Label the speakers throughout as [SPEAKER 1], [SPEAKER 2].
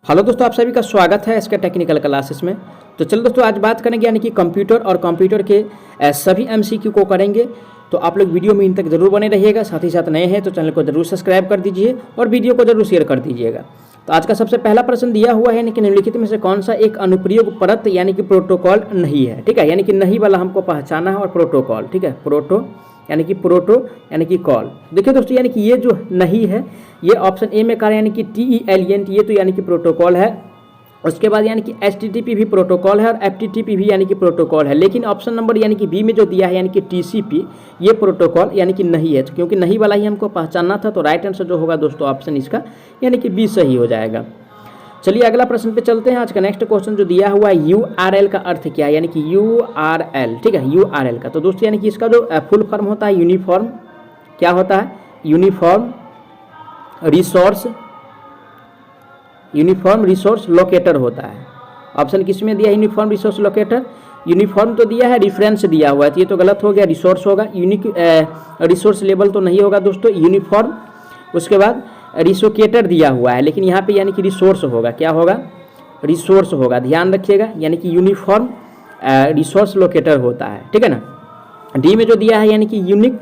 [SPEAKER 1] Hello दोस्तों, आप सभी का स्वागत है इसके टेक्निकल क्लासेस में। तो चलो दोस्तों, आज बात करेंगे यानी कि कंप्यूटर और कंप्यूटर के सभी एमसीक्यू को करेंगे। तो आप लोग वीडियो में इन तक जरूर बने रहिएगा। साथ ही साथ नए हैं तो चैनल को जरूर सब्सक्राइब कर दीजिए और वीडियो को जरूर शेयर कर दीजिएगा। तो आज का सबसे पहला प्रश्न दिया हुआ है कि निम्नलिखित में से कौन सा एक अनुप्रयोग परत यानी कि प्रोटोकॉल नहीं है। ठीक है, यानी कि नहीं वाला हमको पहचाना है और प्रोटोकॉल। ठीक है, प्रोटो यानी कि कॉल। देखिए दोस्तों, यानी कि ये जो नहीं है ये ऑप्शन ए में कार्य यानी कि TELENT, ये तो यानी कि प्रोटोकॉल है। उसके बाद यानी कि HTTP भी प्रोटोकॉल है और FTTP भी यानी कि प्रोटोकॉल है। लेकिन ऑप्शन नंबर यानी कि बी में जो दिया है यानी कि TCP, ये प्रोटोकॉल यानी कि नहीं है। तो क्योंकि नहीं वाला ही हमको पहचानना था, तो राइट आंसर जो होगा दोस्तों ऑप्शन इसका यानी कि बी सही हो जाएगा। चलिए अगला प्रश्न पे चलते हैं। आज का नेक्स्ट क्वेश्चन जो दिया हुआ है URL का अर्थ क्या है, यानी कि URL। ठीक है, URL का तो दोस्तों यानी कि इसका जो फुल फॉर्म होता है यूनिफॉर्म, क्या होता है, यूनिफॉर्म रिसोर्स लोकेटर होता है। ऑप्शन किस में दिया है, यूनिफॉर्म रिसोर्स लोकेटर। यूनिफॉर्म तो दिया है, रेफरेंस दिया हुआ है, तो ये तो गलत हो गया। रिसोर्स होगा, यूनिक रिसोर्स लेबल तो नहीं होगा दोस्तों, यूनिफॉर्म। उसके बाद रिसोकेटर दिया हुआ है, लेकिन यहाँ पे यानी कि रिसोर्स होगा, क्या होगा, रिसोर्स होगा, ध्यान रखिएगा। यानी कि यूनिफॉर्म रिसोर्स लोकेटर होता है। ठीक है ना। डी में जो दिया है यानी कि यूनिक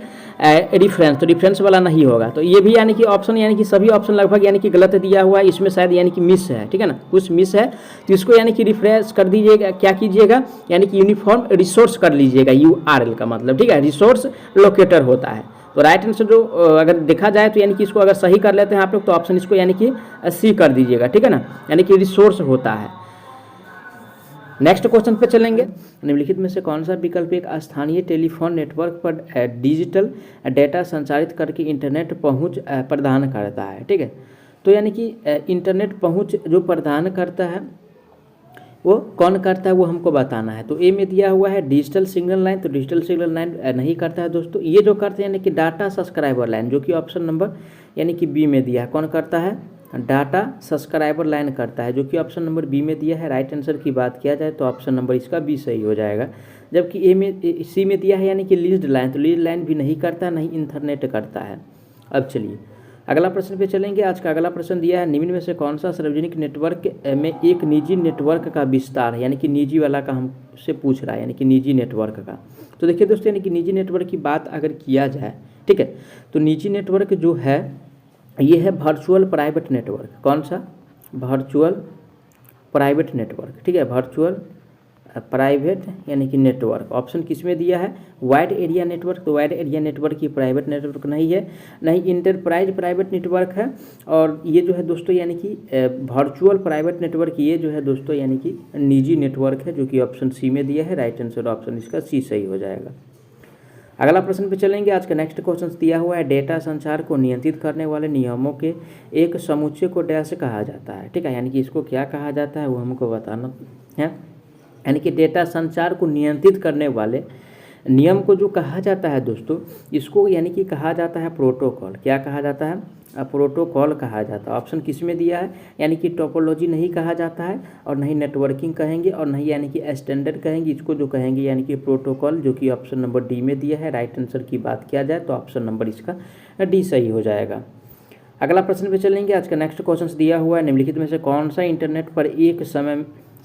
[SPEAKER 1] रिफरेंस, तो रिफरेंस वाला नहीं होगा। तो ये भी यानी कि ऑप्शन यानी कि सभी ऑप्शन लगभग यानी कि गलत दिया हुआ है। इसमें शायद यानी कि मिस है। ठीक है ना, कुछ मिस है, तो इसको यानी कि रिफ्रेश कर दीजिएगा। क्या कीजिएगा, यानी कि यूनिफॉर्म रिसोर्स कर लीजिएगा, URL का मतलब। ठीक है, रिसोर्स लोकेटर होता है। तो राइट आंसर जो अगर देखा जाए तो यानी कि इसको अगर सही कर लेते हैं आप लोग, तो ऑप्शन इसको यानी कि सी कर दीजिएगा। ठीक है ना, यानी कि रिसोर्स होता है। नेक्स्ट क्वेश्चन पे चलेंगे। निम्नलिखित में से कौन सा विकल्प एक स्थानीय टेलीफोन नेटवर्क पर डिजिटल डेटा संचारित करके इंटरनेट पहुंच प्रदान करता है। ठीक है, तो यानी कि इंटरनेट पहुंच जो प्रदान करता है वो कौन करता है, वो हमको बताना है। तो ए में दिया हुआ है डिजिटल सिग्नल लाइन, तो डिजिटल सिग्नल लाइन नहीं करता है दोस्तों। ये जो करते हैं यानी कि डाटा सब्सक्राइबर लाइन, जो कि ऑप्शन नंबर यानी कि बी में दिया है। कौन करता है, डाटा सब्सक्राइबर लाइन करता है, जो कि ऑप्शन नंबर बी में दिया है। राइट आंसर की बात किया जाए तो ऑप्शन नंबर इसका बी सही हो जाएगा। जबकि सी में दिया है यानी कि लीज्ड लाइन, तो लीज्ड लाइन भी नहीं करता, नहीं इंटरनेट करता है। अब चलिए अगला प्रश्न पे चलेंगे। आज का अगला प्रश्न दिया है, निम्न में से कौन सा सार्वजनिक नेटवर्क में एक निजी नेटवर्क का विस्तार है, यानी कि निजी वाला का हमसे पूछ रहा है, यानी कि निजी नेटवर्क का। तो देखिए दोस्तों, यानी कि निजी नेटवर्क की बात अगर किया जाए, ठीक है, तो निजी नेटवर्क जो है ये है वर्चुअल प्राइवेट नेटवर्क। कौन सा, वर्चुअल प्राइवेट नेटवर्क। ठीक है, वर्चुअल प्राइवेट यानी कि नेटवर्क। ऑप्शन किस में दिया है, वाइड एरिया नेटवर्क। तो वाइड एरिया नेटवर्क की प्राइवेट नेटवर्क नहीं है, नहीं इंटरप्राइज प्राइवेट नेटवर्क है। और ये जो है दोस्तों यानी कि वर्चुअल प्राइवेट नेटवर्क, ये जो है दोस्तों यानी कि निजी नेटवर्क है, जो कि ऑप्शन सी में दिया है। राइट आंसर ऑप्शन इसका सी सही हो जाएगा। अगला प्रश्न पे चलेंगे। आज का नेक्स्ट क्वेश्चन दिया हुआ है, डेटा संचार को नियंत्रित करने वाले नियमों के एक समुच्चय को डैश कहा जाता है। ठीक है, यानी कि इसको क्या कहा जाता है वो हमको बताना है। यानी कि डेटा संचार को नियंत्रित करने वाले नियम को जो कहा जाता है दोस्तों, इसको यानी कि कहा जाता है प्रोटोकॉल। क्या कहा जाता है, प्रोटोकॉल कहा जाता है। ऑप्शन किस में दिया है, यानी कि टोपोलॉजी नहीं कहा जाता है, और नहीं नेटवर्किंग कहेंगे, और नहीं यानी कि स्टैंडर्ड कहेंगे। इसको जो कहेंगे यानी कि प्रोटोकॉल, जो कि ऑप्शन नंबर डी में दिया है। राइट आंसर की बात किया जाए तो ऑप्शन नंबर इसका डी सही हो जाएगा। अगला प्रश्न पे चलेंगे। आज का नेक्स्ट क्वेश्चन दिया हुआ है, निम्नलिखित में से कौन सा इंटरनेट पर एक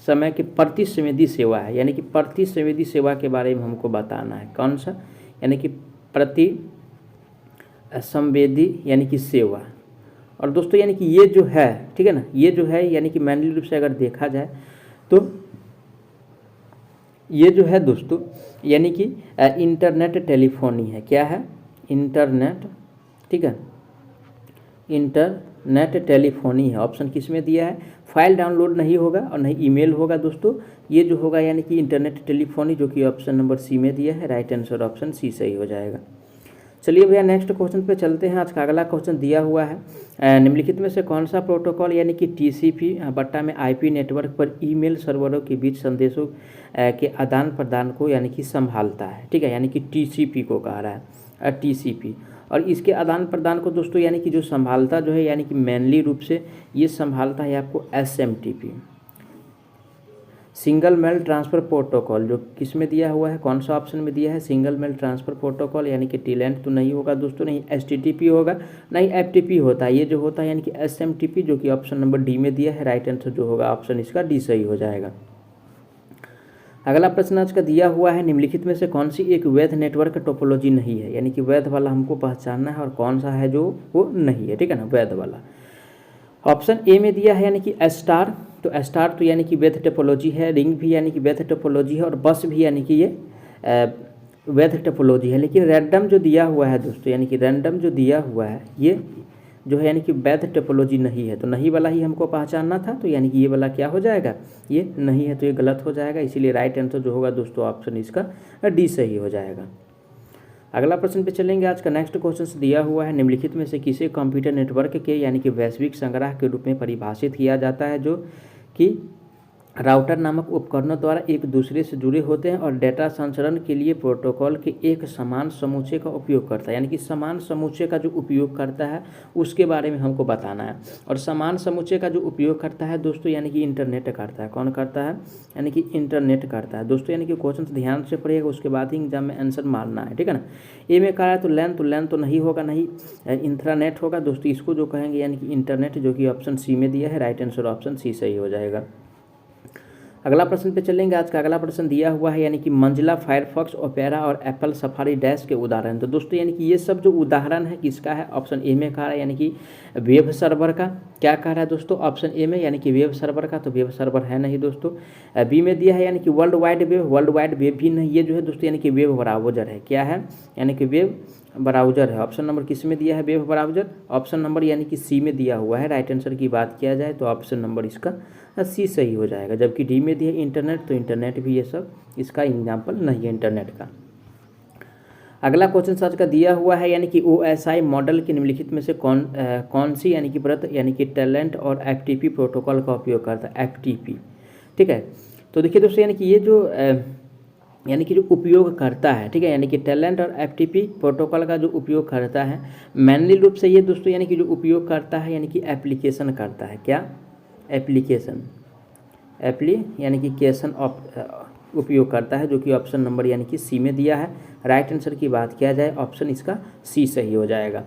[SPEAKER 1] समय की प्रतिसंवेदी सेवा है, यानी कि प्रतिसंवेदी सेवा के बारे में हमको बताना है। कौन सा, यानी कि प्रतिसंवेदी यानी कि सेवा। और दोस्तों यानी कि ये जो है, ठीक है ना, ये जो है यानी कि मैनुअल रूप से अगर देखा जाए तो ये जो है दोस्तों यानी कि इंटरनेट टेलीफोनी है। क्या है, इंटरनेट। ठीक है, इंटरनेट टेलीफोनी है। ऑप्शन किस में दिया है, फाइल डाउनलोड नहीं होगा और नहीं ईमेल होगा दोस्तों। ये जो होगा यानी कि इंटरनेट टेलीफोनी, जो कि ऑप्शन नंबर सी में दिया है। राइट आंसर ऑप्शन सी सही हो जाएगा। चलिए भैया नेक्स्ट क्वेश्चन पे चलते हैं। आज का अगला क्वेश्चन दिया हुआ है, निम्नलिखित में से कौन सा प्रोटोकॉल यानी कि TCP बट्टा में IP नेटवर्क पर ईमेल सर्वरों के बीच संदेशों के आदान प्रदान को यानी कि संभालता है। ठीक है, यानी कि TCP को कह रहा है, TCP। और इसके आदान प्रदान को दोस्तों यानी कि जो संभालता जो है यानी कि मेनली रूप से ये संभालता है आपको SMTP। Single male transfer protocol जो किस में दिया हुआ है, कौन सा ऑप्शन में दिया है, सिंगल मेल ट्रांसफ़र प्रोटोकॉल, यानी कि टीलेंट तो नहीं होगा दोस्तों, नहीं एचटीटीपी होगा, नहीं एफटीपी होता है, ये जो होता है यानी कि एसएमटीपी, जो कि ऑप्शन नंबर डी में दिया है। राइट आंसर जो होगा ऑप्शन इसका डी सही हो जाएगा। अगला प्रश्न आज का दिया हुआ है, निम्नलिखित में से कौन सी एक वैध नेटवर्क टोपोलॉजी नहीं है, यानी कि वैध वाला हमको पहचानना है और कौन सा है जो वो नहीं है, ठीक है ना, वैध वाला। ऑप्शन ए में दिया है यानी कि स्टार, तो स्टार तो यानी कि वैध टोपोलॉजी है, रिंग भी यानी कि वैध टोपोलॉजी है, और बस भी यानी कि ये वैध टोपोलॉजी है। लेकिन रैंडम जो दिया हुआ है दोस्तों, यानी कि रैंडम जो दिया हुआ है ये जो है यानी कि वैध टोपोलॉजी नहीं है, तो नहीं वाला ही हमको पहचानना था, तो यानी कि ये वाला क्या हो जाएगा, ये नहीं है, तो ये गलत हो जाएगा। इसीलिए राइट आंसर जो होगा दोस्तों ऑप्शन इसका डी सही हो जाएगा। अगला प्रश्न पे चलेंगे। आज का नेक्स्ट क्वेश्चन दिया हुआ है, निम्नलिखित में से किसे कंप्यूटर नेटवर्क के यानी कि वैश्विक संग्रह के रूप में परिभाषित किया जाता है, जो कि राउटर नामक उपकरणों द्वारा एक दूसरे से जुड़े होते हैं और डेटा संचरण के लिए प्रोटोकॉल के एक समान समूचे का उपयोग करता है, यानी कि समान समूचे का जो उपयोग करता है उसके बारे में हमको बताना है। और समान समूचे का जो उपयोग करता है दोस्तों यानी कि इंटरनेट करता है, कौन करता है, यानी कि इंटरनेट करता है दोस्तों। यानी कि क्वेश्चन ध्यान से पढ़िएगा, उसके बाद ही एग्जाम में आंसर मारना है, ठीक है ना। ए में कहा है तो लैन तो नहीं होगा, नहीं इंट्रानेट होगा दोस्तों, इसको जो कहेंगे यानी कि इंटरनेट, जो कि ऑप्शन सी में दिया है। राइट आंसर ऑप्शन सी सही हो जाएगा। अगला प्रश्न पे चलेंगे। आज का अगला प्रश्न दिया हुआ है, यानी कि मंजिला, फायरफॉक्स, ओपेरा और एप्पल सफारी डैश के उदाहरण। तो दोस्तों यानी कि ये सब जो उदाहरण है किसका है, ऑप्शन ए में कह रहा है यानी कि वेब सर्वर का। क्या कह रहा है दोस्तों, ऑप्शन ए में यानी कि वेब सर्वर का, तो वेब सर्वर है नहीं दोस्तों। बी में दिया है यानी कि वर्ल्ड वाइड वेब भी नहीं, ये जो है दोस्तों यानी कि वेब ब्राउज़र है। क्या है, यानी कि वेब ब्राउज़र है। ऑप्शन नंबर किस में दिया है, वेब ब्राउज़र, ऑप्शन नंबर यानी कि सी में दिया हुआ है। राइट आंसर की बात किया जाए तो ऑप्शन नंबर इसका सी सही हो जाएगा। जबकि डी में दिया इंटरनेट, तो इंटरनेट भी ये सब इसका एग्जाम्पल नहीं है इंटरनेट का। अगला क्वेश्चन आज का दिया हुआ है, यानी कि OSI मॉडल के निम्नलिखित में से कौन सी यानी कि व्रत यानी कि टैलेंट और FTP प्रोटोकॉल का उपयोग करता है, FTP, ठीक है। तो देखिए दोस्तों यानी कि ये जो यानी कि जो उपयोग करता है, ठीक है, यानी कि टैलेंट और FTP प्रोटोकॉल का जो उपयोग करता है मेनली रूप से ये दोस्तों यानी कि जो उपयोग करता है यानी कि एप्लीकेशन करता है। क्या, एप्लीकेशन, यानी कि केशन उपयोग करता है, जो कि ऑप्शन नंबर यानी कि सी में दिया है। राइट आंसर की बात किया जाए ऑप्शन इसका सी सही हो जाएगा।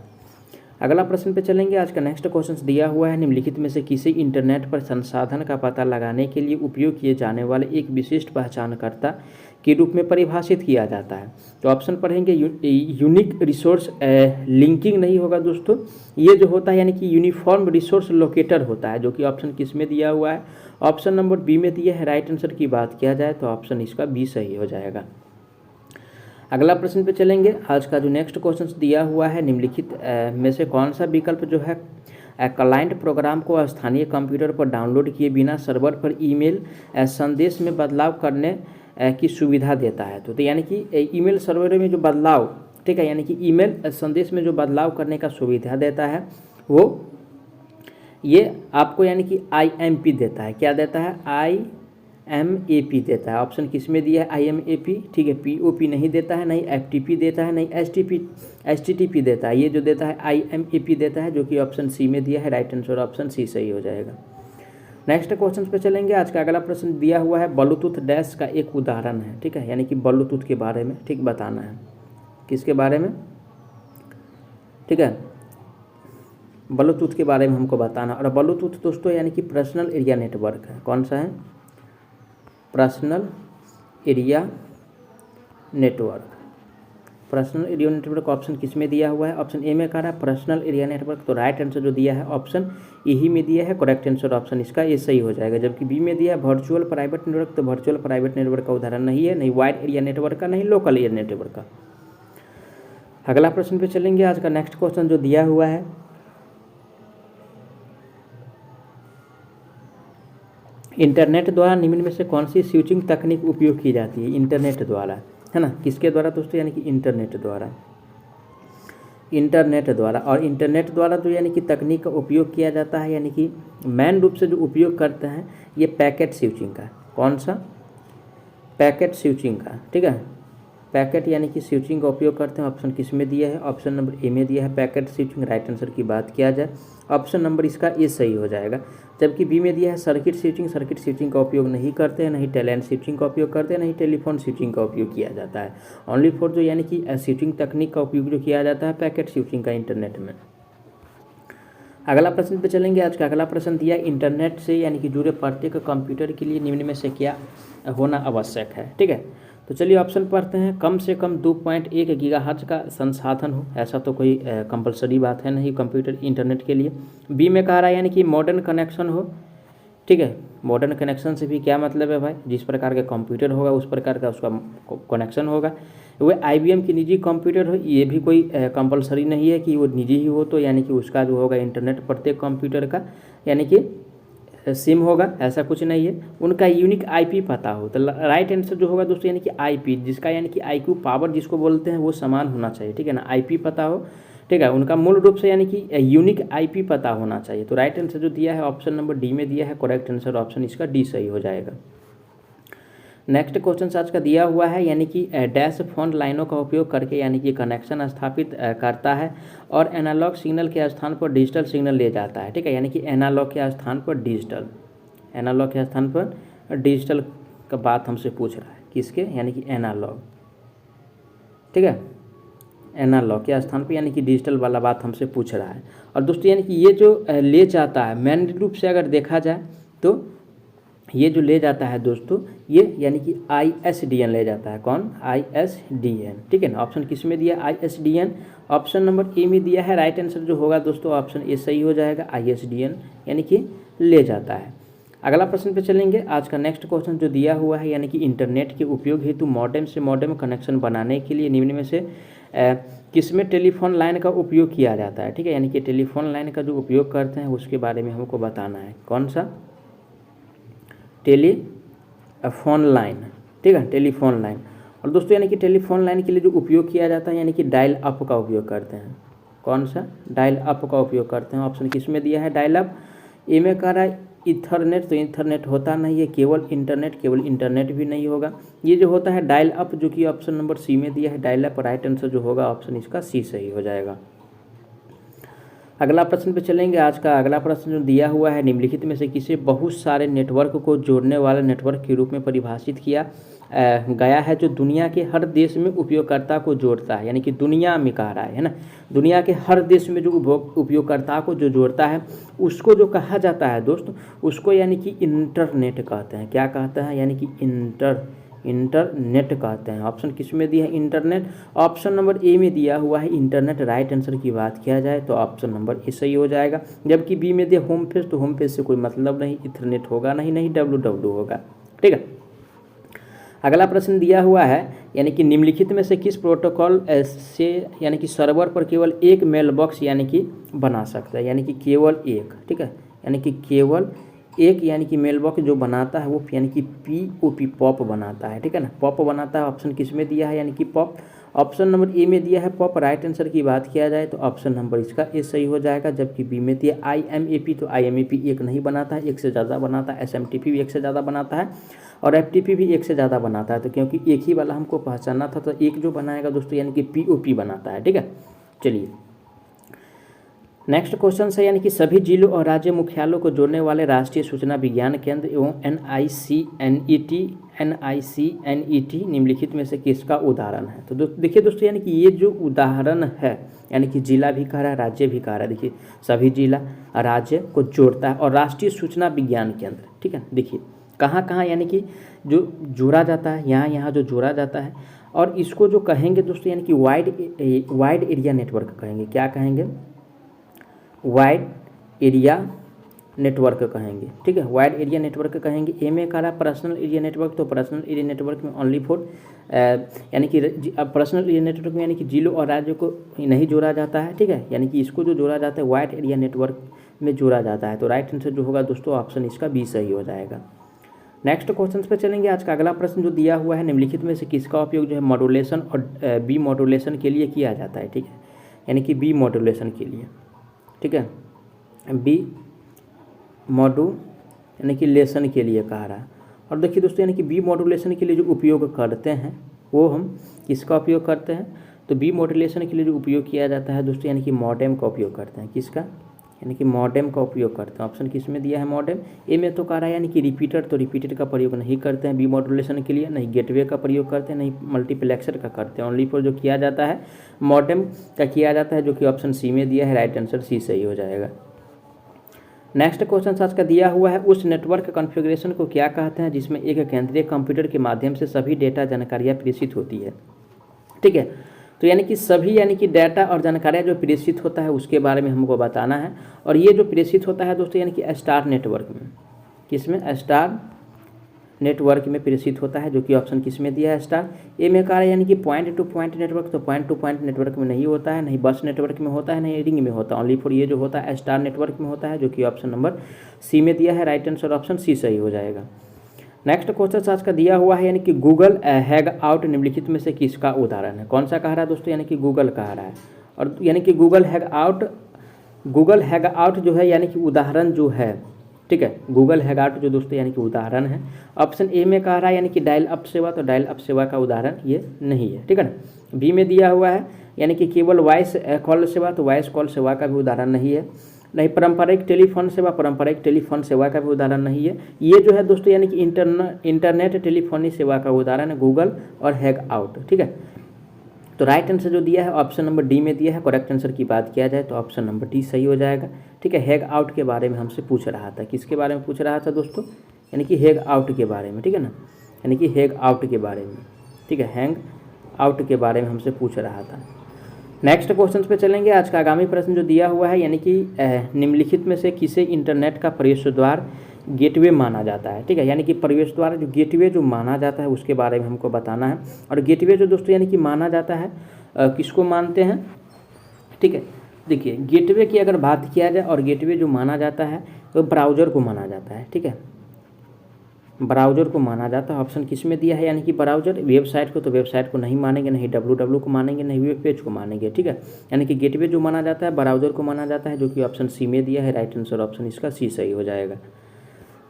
[SPEAKER 1] अगला प्रश्न पे चलेंगे। आज का नेक्स्ट क्वेश्चन दिया हुआ है, निम्नलिखित में से किसी इंटरनेट पर संसाधन का पता लगाने के लिए उपयोग किए जाने वाले एक विशिष्ट पहचानकर्ता के रूप में परिभाषित किया जाता है। तो ऑप्शन पढ़ेंगे, यूनिक रिसोर्स लिंकिंग नहीं होगा दोस्तों, ये जो होता है यानी कि यूनिफॉर्म रिसोर्स लोकेटर होता है, जो कि ऑप्शन किस में दिया हुआ है, ऑप्शन नंबर बी में दिया है। राइट आंसर की बात किया जाए तो ऑप्शन इसका बी सही हो जाएगा। अगला प्रश्न पे चलेंगे। आज का जो नेक्स्ट क्वेश्चन दिया हुआ है, निम्नलिखित में से कौन सा विकल्प जो है क्लाइंट प्रोग्राम को स्थानीय कंप्यूटर पर डाउनलोड किए बिना सर्वर पर ईमेल संदेश में बदलाव करने की सुविधा देता है। तो यानी कि ईमेल सर्वर में जो बदलाव, ठीक है, यानी कि ईमेल संदेश में जो बदलाव करने का सुविधा देता है वो ये आपको यानी कि IMP देता है। क्या देता है, IMAP देता है। ऑप्शन किस में दिया है, IMAP, ठीक है। POP नहीं देता है, नहीं FTP देता है, नहीं HTTP देता है। ये जो देता है IMAP देता है, जो कि ऑप्शन सी में दिया है। राइट आंसर ऑप्शन सी सही हो जाएगा। नेक्स्ट क्वेश्चन पे चलेंगे। आज का अगला प्रश्न दिया हुआ है, ब्लूटूथ डैश का एक उदाहरण है, ठीक है, यानी कि ब्लूटूथ के बारे में ठीक बताना है। किसके बारे में, ठीक है, ब्लूटूथ के बारे में हमको बताना। और ब्लूटूथ दोस्तों यानी कि पर्सनल एरिया नेटवर्क है। कौन सा है, personal area network. Personal area network option किस में दिया हुआ है, ऑप्शन ए में कह रहा है पर्सनल एरिया नेटवर्क। तो राइट आंसर जो दिया है ऑप्शन ए ही में दिया है। करेक्ट आंसर ऑप्शन इसका ए सही हो जाएगा। जबकि बी में दिया है वर्चुअल प्राइवेट नेटवर्क, तो वर्चुअल प्राइवेट नेटवर्क का उदाहरण नहीं है, नहीं वाइड एरिया नेटवर्क का, नहीं लोकल एरिया नेटवर्क का। अगला प्रश्न पे चलेंगे। आज का नेक्स्ट क्वेश्चन जो दिया हुआ है, इंटरनेट द्वारा निम्न में से कौन सी स्विचिंग तकनीक उपयोग की जाती है, इंटरनेट द्वारा, है ना, किसके द्वारा दोस्तों, यानी कि इंटरनेट द्वारा, इंटरनेट द्वारा। और इंटरनेट द्वारा जो यानी कि तकनीक का उपयोग किया जाता है, यानी कि मेन रूप से जो उपयोग करते हैं ये पैकेट स्विचिंग का। कौन सा, पैकेट स्विचिंग का, ठीक है, पैकेट यानी कि स्विचिंग का उपयोग करते हैं, ऑप्शन किस में दिया है, ऑप्शन नंबर ए में दिया है पैकेट स्विचिंग। राइट आंसर की बात किया जाए ऑप्शन नंबर इसका ए सही हो जाएगा। जबकि बी में दिया है सर्किट स्विचिंग, सर्किट स्विचिंग का उपयोग नहीं करते हैं, नहीं टैलेंट स्विचिंग का उपयोग करते हैं, नहीं टेलीफोन स्विचिंग का उपयोग किया जाता है। ओनली फॉर जो यानी कि स्विचिंग तकनीक का उपयोग जो किया जाता है पैकेट स्विचिंग का इंटरनेट में। अगला प्रश्न पे चलेंगे। आज का अगला प्रश्न दिया इंटरनेट से यानी कि जुड़े प्रत्येक कंप्यूटर के लिए निम्न में से क्या होना आवश्यक है। ठीक है, तो चलिए ऑप्शन पढ़ते हैं। कम से कम 2.1 गीगाहर्ट्ज का संसाधन हो, ऐसा तो कोई कंपलसरी बात है नहीं कंप्यूटर इंटरनेट के लिए। बी में कह रहा है यानी कि मॉडर्न कनेक्शन हो। ठीक है, मॉडर्न कनेक्शन से भी क्या मतलब है भाई, जिस प्रकार का कंप्यूटर होगा उस प्रकार का उसका कनेक्शन होगा। वह IBM की निजी कंप्यूटर हो, ये भी कोई कंपलसरी नहीं है कि वो निजी ही हो, तो यानी कि उसका जो होगा इंटरनेट प्रत्येक कंप्यूटर का यानी कि सिम होगा, ऐसा कुछ नहीं है। उनका यूनिक IP पता हो, तो राइट आंसर जो होगा दोस्तों यानी कि IP, जिसका यानी कि IQ पावर जिसको बोलते हैं वो समान होना चाहिए। ठीक है ना, IP पता हो। ठीक है, उनका मूल रूप से यानी कि यूनिक IP पता होना चाहिए। तो राइट आंसर जो दिया है ऑप्शन नंबर डी में दिया है, करेक्ट आंसर ऑप्शन इसका डी सही हो जाएगा। नेक्स्ट क्वेश्चन आज का दिया हुआ है यानी कि डैश फोन लाइनों का उपयोग करके यानी कि कनेक्शन स्थापित करता है और एनालॉग सिग्नल के स्थान पर डिजिटल सिग्नल ले जाता है। ठीक है, यानी कि एनालॉग के स्थान पर डिजिटल, एनालॉग के स्थान पर डिजिटल का बात हमसे पूछ रहा है, किसके यानी कि एनालॉग। ठीक है, एनालॉग के स्थान पर यानी कि डिजिटल वाला बात हमसे पूछ रहा है। और दोस्तों यानी कि ये जो ले जाता है मेन रूप से अगर देखा जाए तो ये जो ले जाता है दोस्तों ये यानी कि ISDN ले जाता है। कौन, ISDN। ठीक है ना, ऑप्शन किस में दिया, ISDN। ऑप्शन नंबर ए में दिया है। राइट आंसर जो होगा दोस्तों ऑप्शन ए सही हो जाएगा, ISDN यानी कि ले जाता है। अगला प्रश्न पे चलेंगे। आज का नेक्स्ट क्वेश्चन जो दिया हुआ है यानी कि इंटरनेट के उपयोग हेतु मॉडेम से मॉडेम कनेक्शन बनाने के लिए निम्न में से किसमें टेलीफोन लाइन का उपयोग किया जाता है। ठीक है, यानी कि टेलीफोन लाइन का जो उपयोग करते हैं उसके बारे में हमको बताना है। कौन सा, टेलीफोन लाइन। ठीक है, टेलीफोन लाइन। और दोस्तों यानी कि टेलीफोन लाइन के लिए जो उपयोग किया जाता है यानी कि डायल अप का उपयोग करते हैं। कौन सा, डायल अप का उपयोग करते हैं। ऑप्शन किस में दिया है, डायल अप। ए में कह रहा है इथरनेट, तो इथरनेट होता नहीं है, केवल इंटरनेट भी नहीं होगा। ये जो होता है डायल अप जो कि ऑप्शन नंबर सी में दिया है, डायल अप। राइट आंसर जो होगा ऑप्शन इसका सी सही हो जाएगा। अगला प्रश्न पे चलेंगे। आज का अगला प्रश्न जो दिया हुआ है निम्नलिखित में से किसे बहुत सारे नेटवर्क को जोड़ने वाले नेटवर्क के रूप में परिभाषित किया गया है जो दुनिया के हर देश में उपयोगकर्ता को जोड़ता है। यानी कि दुनिया में कह रहा है ना, दुनिया के हर देश में जो उपयोगकर्ता को जो जोड़ता है उसको जो कहा जाता है दोस्तों उसको यानी कि इंटरनेट कहते हैं। क्या कहते हैं, यानी कि इंटरनेट कहते हैं। ऑप्शन किस में दिया है, इंटरनेट। ऑप्शन नंबर ए में दिया हुआ है इंटरनेट। राइट आंसर की बात किया जाए तो ऑप्शन नंबर ए सही हो जाएगा। जबकि बी में दिया होम पेज, तो होम पेज से कोई मतलब नहीं, इथरनेट होगा नहीं www होगा। ठीक है, अगला प्रश्न दिया हुआ है यानी कि निम्नलिखित में से किस प्रोटोकॉल से यानी कि सर्वर पर केवल एक मेल बॉक्स यानी कि बना सकता है। यानी कि केवल एक। ठीक है, यानी कि केवल एक यानी कि मेल बॉक्स जो बनाता है वो यानी कि POP पॉप बनाता है। ठीक है ना, पॉप बनाता है। ऑप्शन किस में दिया है, यानी कि पॉप। ऑप्शन नंबर ए में दिया है पॉप। राइट आंसर की बात किया जाए तो ऑप्शन नंबर इसका ए सही हो जाएगा। जबकि बी में दिया IMAP, तो IMAP एक नहीं बनाता है, एक से ज़्यादा बनाता है। SMTP भी एक से ज़्यादा बनाता है और FTP भी एक से ज़्यादा बनाता है। तो क्योंकि एक ही वाला हमको पहचानना था तो एक जो बनाएगा दोस्तों यानी कि POP बनाता है। ठीक है, चलिए नेक्स्ट क्वेश्चन है यानी कि सभी जिलों और राज्य मुख्यालयों को जोड़ने वाले राष्ट्रीय सूचना विज्ञान केंद्र एवं NICNET निम्नलिखित में से किसका उदाहरण है। तो देखिए दोस्तों यानी कि ये जो उदाहरण है यानी कि जिला भी कह रहा है, राज्य भी कह रहा है। देखिए सभी जिला राज्य को जोड़ता है और राष्ट्रीय सूचना विज्ञान केंद्र। ठीक है, देखिए कहाँ कहाँ यानी कि जो जोड़ा जाता है, यहाँ जो जोड़ा जाता है। और इसको जो कहेंगे दोस्तों यानी कि वाइड एरिया नेटवर्क कहेंगे। क्या कहेंगे, वाइड एरिया नेटवर्क कहेंगे। ठीक है, वाइड एरिया नेटवर्क कहेंगे। ए में कह रहा है पर्सनल एरिया नेटवर्क, तो पर्सनल एरिया नेटवर्क में ओनली फॉर यानी कि पर्सनल एरिया नेटवर्क में यानी कि जिलों और राज्यों को नहीं जोड़ा जाता है। ठीक है, यानी कि इसको जो जोड़ा जाता है वाइड एरिया नेटवर्क में जोड़ा जाता है। तो राइट आंसर जो होगा दोस्तों ऑप्शन इसका बी सही हो जाएगा। नेक्स्ट क्वेश्चन पे चलेंगे। आज का अगला प्रश्न जो दिया हुआ है निम्नलिखित में से किसका उपयोग जो है मॉड्यूलेशन और बी मॉड्यूलेशन के लिए किया जाता है। ठीक है, यानी कि बी मॉड्यूलेशन के लिए। ठीक है, बी मॉड्यूलेशन के लिए कह रहा है। और देखिए दोस्तों यानी कि बी मॉड्यूलेशन के लिए जो उपयोग करते हैं वो हम किसका उपयोग करते हैं, तो बी मॉड्यूलेशन के लिए जो उपयोग किया जाता है दोस्तों यानी कि मॉडेम का उपयोग करते हैं। किसका, यानी कि मॉडेम का उपयोग करते हैं। ऑप्शन किस में दिया है, मॉडेम। ए में तो कह रहा है यानी कि रिपीटर, तो रिपीटर का प्रयोग नहीं करते हैं बी मॉड्यूलेशन के लिए, नहीं गेटवे का प्रयोग करते हैं, नहीं मल्टीप्लेक्सर का करते हैं। ओनली फॉर जो किया जाता है मॉडेम का किया जाता है, जो कि ऑप्शन सी में दिया है। राइट आंसर सी सही हो जाएगा। नेक्स्ट क्वेश्चन आज का दिया हुआ है, उस नेटवर्क कॉन्फ़िगरेशन को क्या कहते हैं जिसमें एक केंद्रीय कंप्यूटर के माध्यम से सभी डेटा जानकारियाँ प्रेषित होती है। ठीक है, तो यानी कि सभी यानी कि डाटा और जानकारियाँ जो प्रेषित होता है उसके बारे में हमको बताना है। और ये जो प्रेषित होता है दोस्तों यानी कि स्टार नेटवर्क में, किसमें, स्टार नेटवर्क में प्रेषित होता है, जो कि ऑप्शन किस में दिया है, स्टार। ए में कहा है यानी कि पॉइंट टू पॉइंट नेटवर्क, तो पॉइंट टू पॉइंट नेटवर्क में नहीं होता है, नहीं बस नेटवर्क में होता है, नहीं रिंग में होता है। ओनली फॉर ये जो होता है स्टार नेटवर्क में होता है, जो कि ऑप्शन नंबर सी में दिया है। राइट आंसर ऑप्शन सी सही हो जाएगा। नेक्स्ट क्वेश्चन आज का दिया हुआ है, यानी कि गूगल हैग आउट निम्नलिखित में से किसका उदाहरण है। कौन सा कह रहा है दोस्तों, यानी कि गूगल कह रहा है। और यानी कि गूगल हैग आउट जो है यानी कि उदाहरण जो है, ठीक है, गूगल हैग आउट जो दोस्तों यानी कि उदाहरण है। ऑप्शन ए में कह रहा है यानी कि डायल अप सेवा, तो डायल अप सेवा का उदाहरण ये नहीं है, ठीक है ना। बी में दिया हुआ है यानी कि केवल वॉइस कॉल सेवा, तो वॉइस कॉल सेवा का भी उदाहरण नहीं है। नहीं पारंपरिक टेलीफोन सेवा, पारंपरिक टेलीफोन सेवा का भी उदाहरण नहीं है। ये जो है दोस्तों यानी कि इंटरनेट टेलीफोनी सेवा का उदाहरण है गूगल और हैग आउट, ठीक है। तो राइट आंसर जो दिया है ऑप्शन नंबर डी में दिया है। करेक्ट आंसर की बात किया जाए तो ऑप्शन नंबर डी सही हो जाएगा, ठीक है। हैग आउट के बारे में हमसे पूछ रहा था, किसके बारे में पूछ रहा था दोस्तों, यानी कि हैग आउट के बारे में, ठीक है ना, यानी कि हैग आउट के बारे में, ठीक है, हैंग आउट के बारे में हमसे पूछ रहा था। नेक्स्ट क्वेश्चन पे चलेंगे। आज का आगामी प्रश्न जो दिया हुआ है, यानी कि निम्नलिखित में से किसे इंटरनेट का प्रवेश द्वार गेटवे माना जाता है, ठीक है। यानी कि प्रवेश द्वार जो गेटवे जो माना जाता है उसके बारे में हमको बताना है। और गेटवे जो दोस्तों यानी कि माना जाता है किसको मानते हैं, ठीक है। देखिए गेटवे की अगर बात किया जाए और गेटवे जो माना जाता है तो ब्राउज़र को माना जाता है, ठीक है, ब्राउज़र को माना जाता है। ऑप्शन किस में दिया है, यानी कि ब्राउज़र। वेबसाइट को तो वेबसाइट को नहीं मानेंगे, नहीं www को मानेंगे, नहीं वेब पेज को मानेंगे, ठीक है। यानी कि गेटवे जो माना जाता है ब्राउज़र को माना जाता है, जो कि ऑप्शन सी में दिया है। राइट आंसर ऑप्शन इसका सी सही हो जाएगा।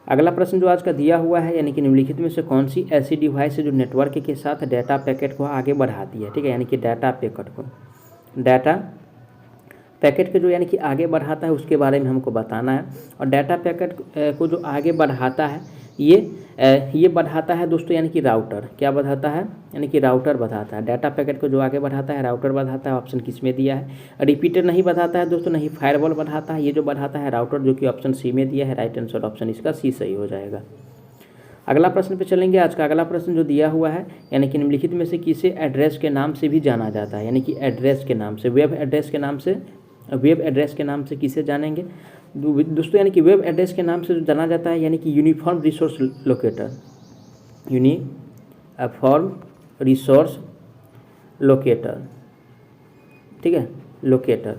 [SPEAKER 1] अगला प्रश्न जो आज का दिया हुआ है, यानी कि निम्नलिखित में से कौन सी ऐसी डिवाइस है जो नेटवर्क के साथ डाटा पैकेट को आगे बढ़ाती है, ठीक है। यानी कि डाटा पैकेट को जो यानी कि आगे बढ़ाता है उसके बारे में हमको बताना है। और डाटा पैकेट को जो आगे बढ़ाता है ये बढ़ाता है दोस्तों यानी कि राउटर। क्या बढ़ाता है, यानी कि राउटर बढ़ाता है। डाटा पैकेट को जो आगे बढ़ाता है राउटर बढ़ाता है। ऑप्शन किस में दिया है, रिपीटर नहीं बढ़ाता है दोस्तों, नहीं फायरवॉल बढ़ाता है, ये जो बढ़ाता है राउटर, जो कि ऑप्शन सी में दिया है। राइट आंसर ऑप्शन इसका सी सही हो जाएगा। अगला प्रश्न पे चलेंगे। आज का अगला प्रश्न जो दिया हुआ है, यानी कि निम्नलिखित में से किसे एड्रेस के नाम से भी जाना जाता है, यानी कि एड्रेस के नाम से, वेब एड्रेस के नाम से किसे जानेंगे दोस्तों, यानी कि वेब एड्रेस के नाम से जो जाना जाता है, यानी कि यूनिफॉर्म रिसोर्स लोकेटर, ठीक है, लोकेटर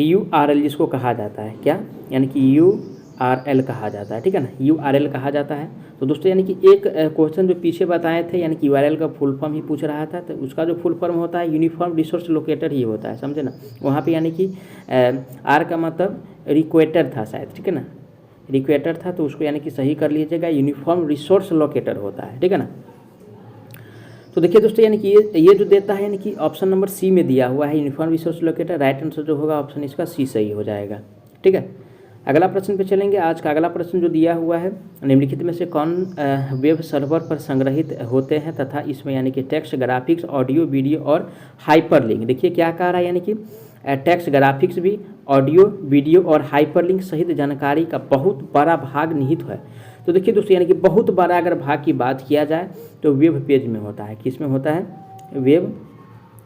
[SPEAKER 1] URL जिसको कहा जाता है, क्या, यानी कि URL कहा जाता है, ठीक है ना, URL कहा जाता है। तो दोस्तों यानी कि एक क्वेश्चन जो पीछे बताए थे, यानी कि URL का फुल फॉर्म ही पूछ रहा था, तो उसका जो फुल फॉर्म होता है यूनिफॉर्म रिसोर्स लोकेटर ही होता है, समझे ना। वहाँ पे यानी कि आर का मतलब रिक्वेटर था शायद, ठीक है ना, रिक्वेटर था, तो उसको यानी कि सही कर लीजिएगा, यूनिफॉर्म रिसोर्स लोकेटर होता है, ठीक है ना। तो देखिए दोस्तों यानी कि ये जो देता है, यानी कि ऑप्शन नंबर सी में दिया हुआ है uniform resource locator. Right answer जो होगा ऑप्शन इसका सी सही हो जाएगा, ठीक है। अगला प्रश्न पे चलेंगे। आज का अगला प्रश्न जो दिया हुआ है, निम्नलिखित में से कौन वेब सर्वर पर संग्रहित होते हैं तथा इसमें यानी कि टेक्स्ट, ग्राफिक्स, ऑडियो, वीडियो और हाइपरलिंक। देखिए क्या कह रहा है, यानी कि टेक्स्ट, ग्राफिक्स भी, ऑडियो, वीडियो और हाइपरलिंक सहित जानकारी का बहुत बड़ा भाग निहित है। तो देखिए दोस्तों यानी कि बहुत बड़ा अगर भाग की बात किया जाए तो वेब पेज में होता है। किस में होता है, वेब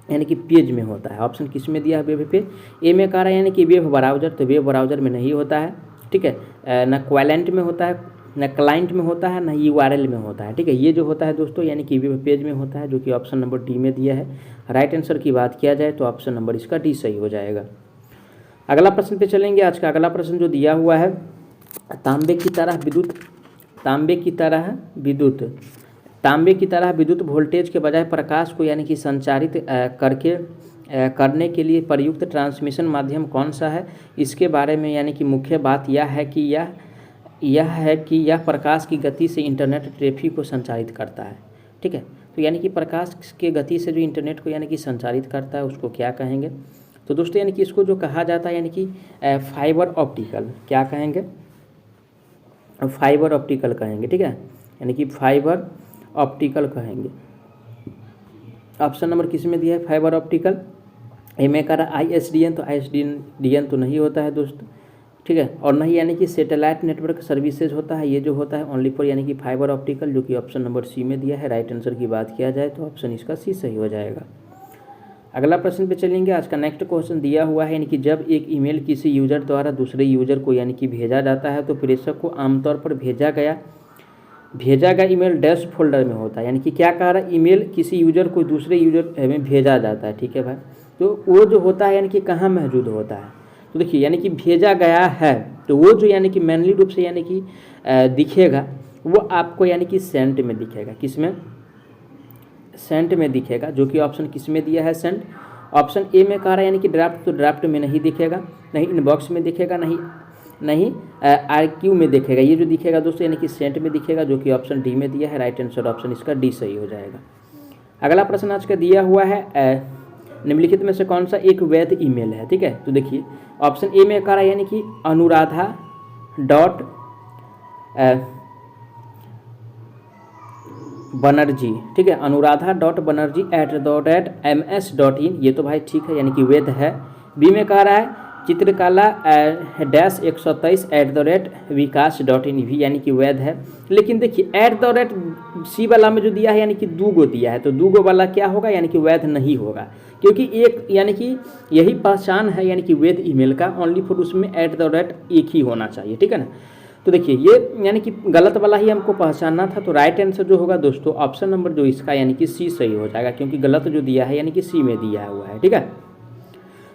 [SPEAKER 1] यानी कि पेज में होता है। ऑप्शन किस में दिया है, वेब पेज। ए में कह रहा है यानी कि वेब ब्राउज़र, तो वेब ब्राउज़र में नहीं होता है, ठीक है, न क्लाइंट में होता है, न क्लाइंट में होता है, न URL में होता है, ठीक है। ये जो होता है दोस्तों यानी कि वेब पेज में होता है, जो कि ऑप्शन नंबर डी में दिया है। राइट आंसर की बात किया जाए तो ऑप्शन नंबर इसका डी सही हो जाएगा। अगला प्रश्न पे चलेंगे। आज का अगला प्रश्न जो दिया हुआ है, तांबे की तरह विद्युत वोल्टेज के बजाय प्रकाश को यानी कि संचारित करने के लिए प्रयुक्त ट्रांसमिशन माध्यम कौन सा है। इसके बारे में यानी कि मुख्य बात यह है कि यह प्रकाश की गति से इंटरनेट ट्रैफिक को संचारित करता है, ठीक है। तो यानी कि प्रकाश के गति से जो इंटरनेट को यानी कि संचारित करता है उसको क्या कहेंगे? तो दोस्तों यानी कि इसको जो कहा जाता है यानी कि फाइबर ऑप्टिकल, क्या कहेंगे? फाइबर ऑप्टिकल कहेंगे, ठीक है, यानी कि फाइबर ऑप्टिकल कहेंगे। ऑप्शन नंबर किस में दिया है? Fibre optical. ए में कह रहा ISDN, तो ISDN तो नहीं होता है दोस्तों, ठीक है, और नहीं यानी कि सैटेलाइट नेटवर्क सर्विसेज होता है, ये जो होता है ओनली फॉर यानी कि फाइबर ऑप्टिकल, जो कि ऑप्शन नंबर सी में दिया है। राइट आंसर की बात किया जाए तो ऑप्शन इसका सी सही हो जाएगा। अगला प्रश्न पे चलेंगे। आज का नेक्स्ट क्वेश्चन दिया हुआ है यानी कि जब एक ईमेल किसी यूजर द्वारा दूसरे यूजर को यानी कि भेजा जाता है तो प्रेषक को आमतौर पर भेजा गया ईमेल डैश फोल्डर में होता है। यानी कि क्या कह रहा है? ईमेल किसी यूजर को दूसरे यूजर में भेजा जाता है, ठीक है भाई, तो वो जो होता है यानी कि कहाँ मौजूद होता है? तो देखिए यानी कि भेजा गया है तो वो जो यानी कि मेनली रूप से यानी कि दिखेगा वो आपको यानी कि सेंट में दिखेगा। किस में? सेंट में दिखेगा, जो कि ऑप्शन किस में दिया है? सेंट। ऑप्शन ए में कह रहा है यानी कि ड्राफ्ट, तो ड्राफ्ट में नहीं दिखेगा, नहीं इनबॉक्स में दिखेगा, नहीं RQ में दिखेगा। ये जो दिखेगा दोस्तों यानी कि सेंट में दिखेगा, जो कि ऑप्शन डी में दिया है। राइट आंसर ऑप्शन इसका डी सही हो जाएगा। अगला प्रश्न आज का दिया हुआ है निम्नलिखित में से कौन सा एक वैध ईमेल है? ठीक है, तो देखिए ऑप्शन ए में कह रहा है यानी कि अनुराधा डॉट बनर्जी, ठीक है, अनुराधा डॉट बनर्जी @ms.in, ये तो भाई ठीक है यानी कि वैध है। बी में कह रहा है चित्रकला -123 @vikas.in भी यानी कि वैध है। लेकिन देखिए सी वाला में जो दिया है यानी कि 2 गो दिया है, तो 2 गो वाला क्या होगा? यानी कि वैध नहीं होगा, क्योंकि एक यानी कि यही पहचान है यानी कि वैध ईमेल का, ओनली फॉर उसमें @ एक ही होना चाहिए, ठीक है ना। तो देखिए ये यानी कि गलत वाला ही हमको पहचानना था, तो राइट आंसर जो होगा दोस्तों ऑप्शन नंबर जो इसका यानी कि सी सही हो जाएगा, क्योंकि गलत जो दिया है यानी कि सी में दिया हुआ है, ठीक है।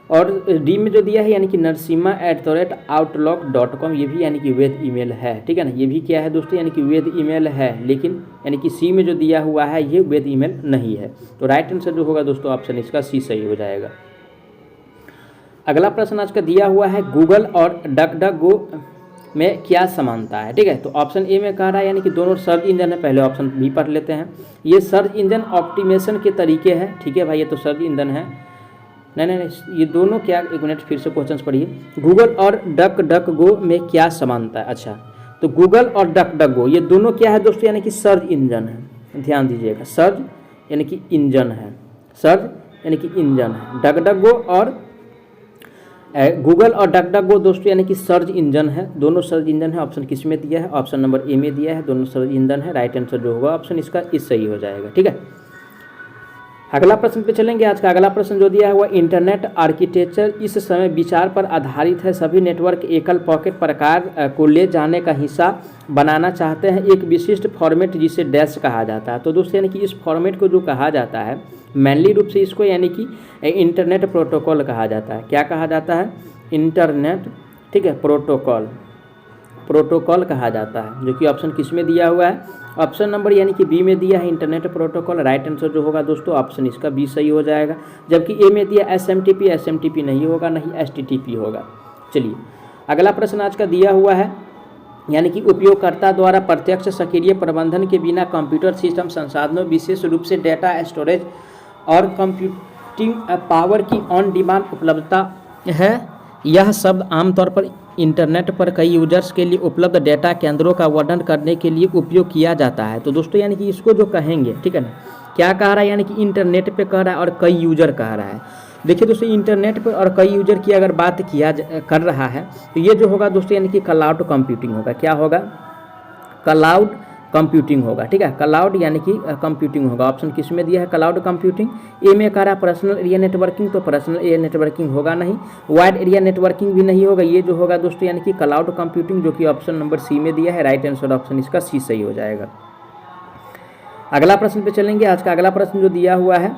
[SPEAKER 1] और डी में जो दिया है यानी कि नरसिम्हा @outlook.com, ये भी यानी कि वैध ईमेल है, ठीक है ना। ये भी क्या है दोस्तों? यानी कि वैध ईमेल है, लेकिन यानी कि सी में जो दिया हुआ है ये वैध ईमेल नहीं है। तो राइट आंसर जो होगा दोस्तों ऑप्शन इसका सी सही हो जाएगा। अगला प्रश्न आज का दिया हुआ है गूगल और डकडकगो में क्या समानता है? ठीक है, तो ऑप्शन ए में कह रहा है यानी कि दोनों सर्च इंजन है। पहले ऑप्शन बी पढ़ लेते हैं। ये सर्च इंजन ऑप्टिमेशन के तरीके हैं, ठीक है भाई, ये तो सर्च इंजन है। नहीं, ये दोनों क्या, एक मिनट फिर से क्वेश्चन पढ़िए। गूगल और डकडकगो में क्या समानता है? अच्छा, तो गूगल और डकडकगो ये दोनों क्या है दोस्तों? यानी कि सर्च इंजन है, ध्यान दीजिएगा, सर्च यानी कि इंजन है, सर्च यानी कि इंजन है। डकडकगो और गूगल और डकडकगो दोस्तों यानी कि सर्च इंजन है, दोनों सर्च इंजन है। ऑप्शन किस में दिया है? ऑप्शन नंबर ए में दिया है, दोनों सर्च इंजन है। राइट आंसर जो होगा ऑप्शन इसका इस सही हो जाएगा, ठीक है। अगला प्रश्न पे चलेंगे। आज का अगला प्रश्न जो दिया हुआ इंटरनेट आर्किटेक्चर इस समय विचार पर आधारित है। सभी नेटवर्क एकल पॉकेट प्रकार को ले जाने का हिस्सा बनाना चाहते हैं, एक विशिष्ट फॉर्मेट जिसे डैश कहा जाता है। तो दोस्तों यानी कि इस फॉर्मेट को जो कहा जाता है मेनली रूप से इसको यानी कि इंटरनेट प्रोटोकॉल कहा जाता है। क्या कहा जाता है? इंटरनेट, ठीक है, प्रोटोकॉल कहा जाता है, जो कि ऑप्शन किस में दिया हुआ है? ऑप्शन नंबर यानी कि बी में दिया है, इंटरनेट प्रोटोकॉल। राइट आंसर जो होगा दोस्तों ऑप्शन इसका बी सही हो जाएगा। जबकि ए में दिया SMTP नहीं होगा, नहीं HTTP होगा। चलिए अगला प्रश्न आज का दिया हुआ है यानी कि उपयोगकर्ता द्वारा प्रत्यक्ष सक्रिय प्रबंधन के बिना कंप्यूटर सिस्टम संसाधनों, विशेष रूप से डेटा स्टोरेज और कंप्यूटिंग पावर की ऑन डिमांड उपलब्धता है। यह शब्द आमतौर पर इंटरनेट पर कई यूजर्स के लिए उपलब्ध डेटा केंद्रों का वर्णन करने के लिए उपयोग किया जाता है। तो दोस्तों यानी कि इसको जो कहेंगे, ठीक है ना, क्या कह रहा है? यानी कि इंटरनेट पे कह रहा है और कई यूजर कह रहा है। देखिए दोस्तों इंटरनेट पर और कई यूजर की अगर बात कर रहा है तो ये जो होगा दोस्तों यानी कि क्लाउड कंप्यूटिंग होगा। क्या होगा? क्लाउड कंप्यूटिंग होगा, ठीक है, क्लाउड यानी कि कंप्यूटिंग होगा। ऑप्शन किस में दिया है? Cloud computing. ए में कह रहा है पर्सनल एरिया नेटवर्किंग, तो पर्सनल एरिया नेटवर्किंग होगा नहीं। वाइड एरिया नेटवर्किंग भी नहीं होगा। ये जो होगा दोस्तों यानी कि क्लाउड कंप्यूटिंग, जो कि ऑप्शन नंबर सी में दिया है। राइट आंसर ऑप्शन इसका सी सही हो जाएगा। अगला प्रश्न पे चलेंगे। आज का अगला प्रश्न जो दिया हुआ है,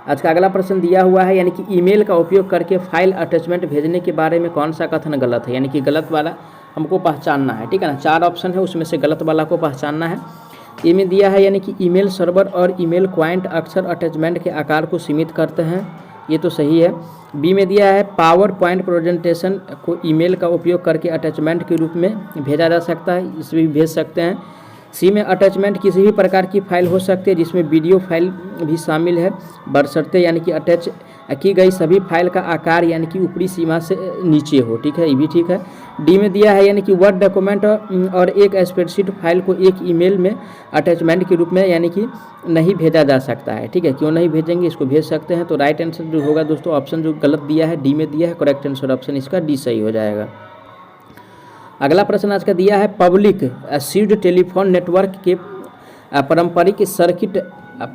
[SPEAKER 1] आज का अगला प्रश्न दिया हुआ है यानी कि ईमेल का उपयोग करके फाइल अटैचमेंट भेजने के बारे में कौन सा कथन गलत है? यानी कि गलत वाला हमको पहचानना है, ठीक है ना। 4 ऑप्शन है, उसमें से गलत वाला को पहचानना है। ए में दिया है यानी कि ईमेल सर्वर और ईमेल क्लाइंट अक्सर अटैचमेंट के आकार को सीमित करते हैं, ये तो सही है। बी में दिया है पावर पॉइंट प्रेजेंटेशन को ईमेल का उपयोग करके अटैचमेंट के रूप में भेजा जा सकता है, इसे भी भेज सकते हैं। सी में अटैचमेंट किसी भी प्रकार की फाइल हो सकती है जिसमें वीडियो फाइल भी शामिल है, बशर्ते यानी कि अटैच की गई सभी फाइल का आकार यानी कि ऊपरी सीमा से नीचे हो। ठीक है, ये भी ठीक है। डी में दिया है यानी कि वर्ड डॉक्यूमेंट और एक स्प्रेडशीट फाइल को एक ईमेल में अटैचमेंट के रूप में यानी कि नहीं भेजा जा सकता है। ठीक है, क्यों नहीं भेजेंगे, इसको भेज सकते हैं। तो राइट आंसर जो होगा दोस्तों ऑप्शन जो गलत दिया है डी में दिया है, करेक्ट आंसर ऑप्शन इसका डी सही हो जाएगा। अगला प्रश्न आज का दिया है पब्लिक स्विच्ड टेलीफोन नेटवर्क के पारंपरिक सर्किट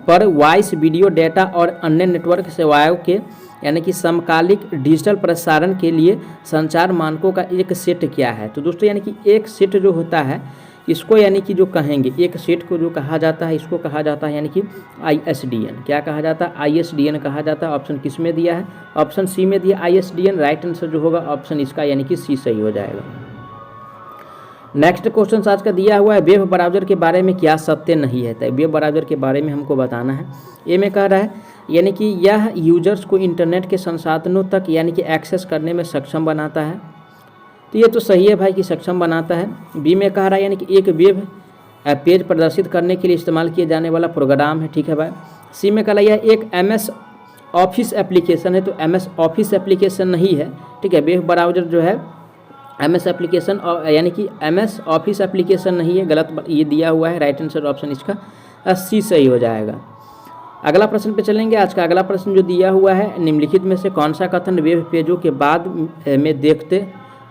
[SPEAKER 1] पर वॉइस वीडियो डेटा और अन्य नेटवर्क सेवाओं के यानी कि समकालिक डिजिटल प्रसारण के लिए संचार मानकों का एक सेट क्या है। तो दोस्तों यानी कि एक सेट जो होता है इसको यानी कि जो कहेंगे एक सेट को जो कहा जाता है इसको कहा जाता है यानी कि ISDN। क्या कहा जाता है, ISDN कहा जाता है। ऑप्शन किस में दिया है, ऑप्शन सी में दिया ISDN। राइट आंसर जो होगा ऑप्शन इसका यानी कि सी सही हो जाएगा। नेक्स्ट क्वेश्चन आज का दिया हुआ है वेब ब्राउज़र के बारे में क्या सत्य नहीं है। तो वेब ब्राउज़र के बारे में हमको बताना है। ए में कह रहा है यानी कि यह यूजर्स को इंटरनेट के संसाधनों तक यानी कि एक्सेस करने में सक्षम बनाता है। तो ये तो सही है भाई कि सक्षम बनाता है। बी में कह रहा है यानी कि एक वेब पेज प्रदर्शित करने के लिए इस्तेमाल किए जाने वाला प्रोग्राम है। ठीक है भाई। सी में कह रहा है यह एक MS ऑफिस एप्लीकेशन है। तो MS ऑफिस एप्लीकेशन नहीं है। ठीक है, वेब ब्राउज़र जो है MS एप्लीकेशन यानी कि MS ऑफिस एप्लीकेशन नहीं है, गलत ये दिया हुआ है। राइट आंसर ऑप्शन इसका सी सही हो जाएगा। अगला प्रश्न पे चलेंगे। आज का अगला प्रश्न जो दिया हुआ है निम्नलिखित में से कौन सा कथन वेब पेजों के बाद में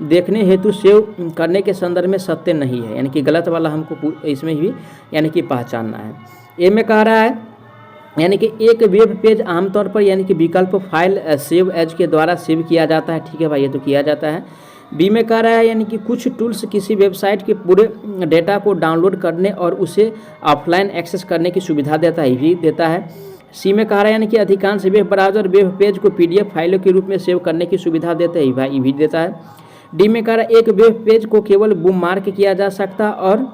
[SPEAKER 1] देखने हेतु सेव करने के संदर्भ में सत्य नहीं है, यानी कि गलत वाला हमको इसमें भी यानी कि पहचानना है। ए में कह रहा है यानी कि एक वेब पेज आमतौर पर यानी कि विकल्प फाइल सेव एज के द्वारा सेव किया जाता है। ठीक है भाई, ये तो किया जाता है। बी में कह रहा है यानी कि कुछ टूल्स किसी वेबसाइट के पूरे डेटा को डाउनलोड करने और उसे ऑफलाइन एक्सेस करने की सुविधा देता है, भी देता है। सी में कह रहा है यानी कि अधिकांश वेब ब्राउज़र वेब पेज को PDF फाइलों के रूप में सेव करने की सुविधा देते हैं, भाई भी देता है। डी में कह रहा है एक वेब पेज को केवल बुकमार्क किया जा सकता और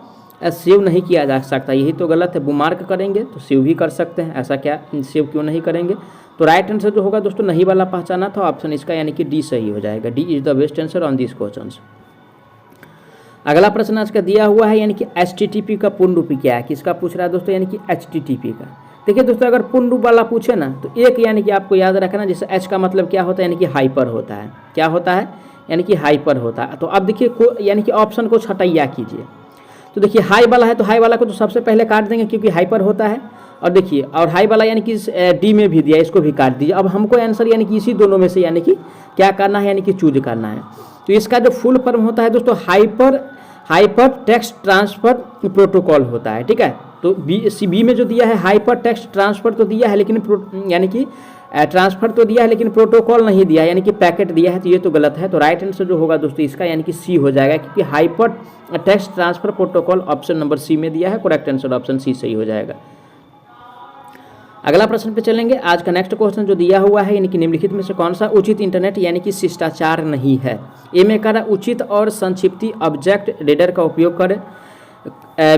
[SPEAKER 1] सेव नहीं किया जा सकता, यही तो गलत है। बुकमार्क करेंगे तो सेव भी कर सकते हैं, ऐसा क्या सेव क्यों नहीं करेंगे। तो राइट आंसर जो होगा दोस्तों नहीं वाला पहचाना था, ऑप्शन इसका यानी कि डी सही हो जाएगा। D is the best answer on this question. अगला प्रश्न आज का दिया हुआ है यानी कि HTTP का पूर्ण रूप क्या है। किसका पूछ रहा है दोस्तों, यानी कि HTTP का। देखिए दोस्तों अगर पूर्ण रूप वाला पूछे ना तो एक यानी कि आपको याद रखना, जैसे H का मतलब क्या होता है, यानी कि हाइपर होता है। क्या होता है, यानी कि हाइपर होता है। तो अब देखिए यानी कि ऑप्शन को छटैया कीजिए। तो देखिए हाई वाला है तो हाई वाला को तो सबसे पहले काट देंगे क्योंकि हाइपर होता है। और देखिए और हाई वाला यानी कि डी में भी दिया, इसको भी काट दीजिए। अब हमको आंसर यानी कि इसी दोनों में से यानी कि क्या करना है, यानी कि चूज करना है। तो इसका जो फुल फॉर्म होता है दोस्तों हाइपर टेक्स्ट ट्रांसफर प्रोटोकॉल होता है। ठीक है, तो बी में जो दिया है हाइपर टेक्स्ट ट्रांसफर तो दिया है लेकिन यानी कि ट्रांसफर तो दिया है लेकिन प्रोटोकॉल नहीं दिया, यानी कि पैकेट दिया है, तो ये तो गलत है। तो राइट आंसर जो होगा दोस्तों इसका यानी कि सी हो जाएगा, क्योंकि hyper text transfer protocol option number C में दिया है। करेक्ट आंसर ऑप्शन सी सही हो जाएगा। अगला प्रश्न पे चलेंगे। आज का नेक्स्ट क्वेश्चन जो दिया हुआ है यानी कि निम्नलिखित में से कौन सा उचित इंटरनेट यानी कि शिष्टाचार नहीं है। ए में कह रहा उचित और संक्षिप्ति ऑब्जेक्ट रीडर का उपयोग करें।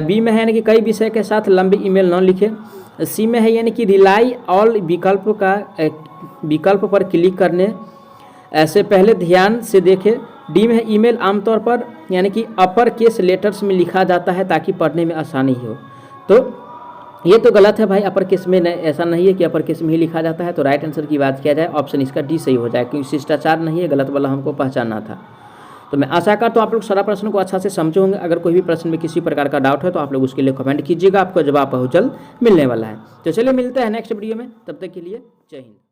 [SPEAKER 1] बी में है यानी कि कई विषय के साथ लंबी ईमेल न लिखें। सी में है यानी कि रिलाई ऑल विकल्प पर क्लिक करने से पहले ध्यान से देखें। डी में है ईमेल आमतौर पर यानी कि अपर केस लेटर्स में लिखा जाता है ताकि पढ़ने में आसानी हो। तो ये तो गलत है भाई, अपर केस में ऐसा नहीं है कि अपर केस में ही लिखा जाता है। तो राइट आंसर की बात किया जाए ऑप्शन इसका डी सही हो जाए, क्योंकि शिष्टाचार नहीं है, गलत वाला हमको पहचानना था। तो मैं आशा करता हूँ आप लोग सारा प्रश्न को अच्छा से समझे होंगे। अगर कोई भी प्रश्न में किसी प्रकार का डाउट है तो आप लोग उसके लिए कमेंट कीजिएगा, आपको जवाब बहुत जल्द मिलने वाला है। तो चलिए मिलते हैं नेक्स्ट वीडियो में, तब तक के लिए जय हिंद।